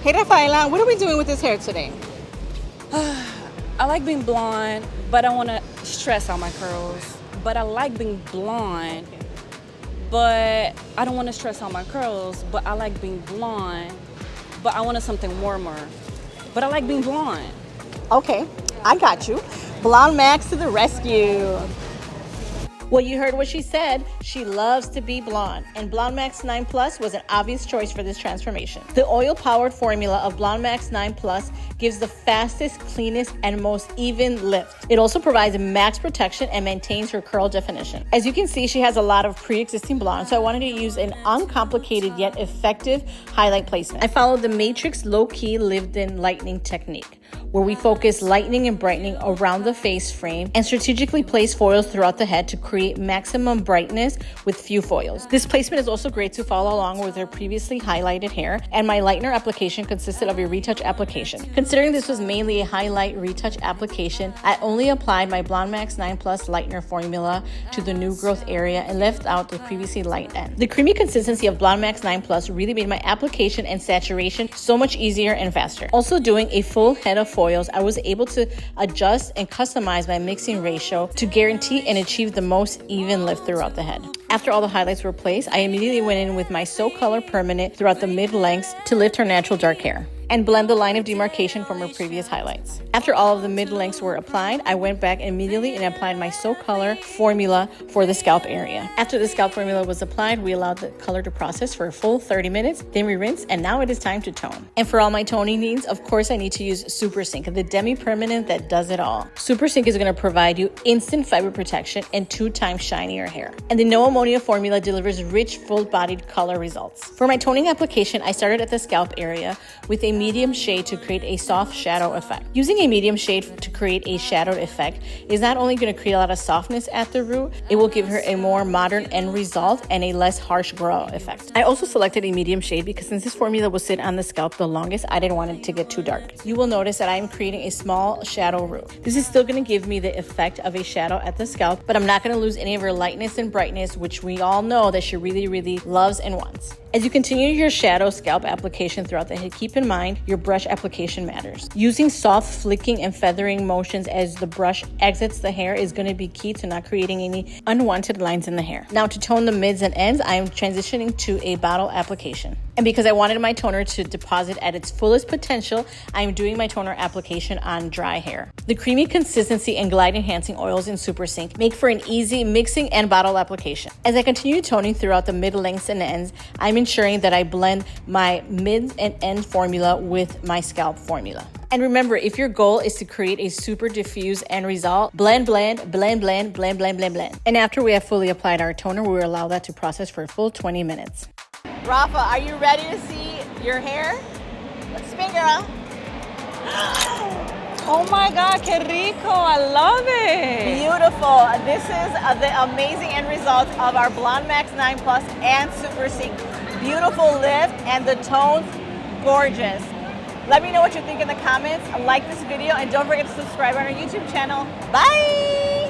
Hey Rafaela, what are we doing with this hair today? I like being blonde, but I want to stress out my curls. But I like being blonde, but I don't want to stress out my curls. But I like being blonde, but I wanted something warmer. But I like being blonde. Okay, I got you. BlondeMax to the rescue. Well, you heard what she said. She loves to be blonde, and BlondeMax 9 Plus was an obvious choice for this transformation. The oil-powered formula of BlondeMax 9 Plus gives the fastest, cleanest, and most even lift. It also provides max protection and maintains her curl definition. As you can see, she has a lot of pre-existing blonde, so I wanted to use an uncomplicated yet effective highlight placement. I followed the Matrix Low-Key Lived-In Lightening Technique, where we focus lightening and brightening around the face frame and strategically place foils throughout the head to create maximum brightness with few foils. This placement is also great to follow along with her previously highlighted hair, and my lightener application consisted of a retouch application. Considering this was mainly a highlight retouch application, I only applied my BlondeMax 9 Plus lightener formula to the new growth area and left out the previously light end. The creamy consistency of BlondeMax 9 Plus really made my application and saturation so much easier and faster. Also, doing a full head of foils, I was able to adjust and customize my mixing ratio to guarantee and achieve the most even lift throughout the head. After all the highlights were placed, I immediately went in with my SoColor permanent throughout the mid-lengths to lift her natural dark hair and blend the line of demarcation from her previous highlights. After all of the mid-lengths were applied, I went back immediately and applied my SoColor formula for the scalp area. After the scalp formula was applied, we allowed the color to process for a full 30 minutes, then we rinse, and now it is time to tone. And for all my toning needs, of course, I need to use Super Sync, the demi-permanent that does it all. Super Sync is gonna provide you instant fiber protection and 2 times shinier hair. And the no ammonia formula delivers rich, full-bodied color results. For my toning application, I started at the scalp area with a medium shade to create a soft shadow effect. Using a medium shade to create a shadowed effect is not only going to create a lot of softness at the root, it will give her a more modern end result and a less harsh glow effect. I also selected a medium shade because since this formula will sit on the scalp the longest, I didn't want it to get too dark. You will notice that I am creating a small shadow root. This is still going to give me the effect of a shadow at the scalp, but I'm not going to lose any of her lightness and brightness, which we all know that she really, really loves and wants. As you continue your shadow scalp application throughout the head, keep in mind your brush application matters. Using soft flicking and feathering motions as the brush exits the hair is going to be key to not creating any unwanted lines in the hair. Now, to tone the mids and ends, I am transitioning to a bottle application. And because I wanted my toner to deposit at its fullest potential, I am doing my toner application on dry hair. The creamy consistency and glide enhancing oils in Super Sync make for an easy mixing and bottle application. As I continue toning throughout the mid lengths and ends, I'm ensuring that I blend my mid and end formula with my scalp formula. And remember, if your goal is to create a super diffuse end result, blend, blend, blend, blend, blend, blend, blend, blend. And after we have fully applied our toner, we will allow that to process for a full 20 minutes. Rafa, are you ready to see your hair? Let's spin, girl. Oh my God, que rico, I love it. Beautiful. This is the amazing end result of our BlondeMax 9 Plus and Super Sync. Beautiful lift and the tones, gorgeous. Let me know what you think in the comments. Like this video and don't forget to subscribe on our YouTube channel. Bye.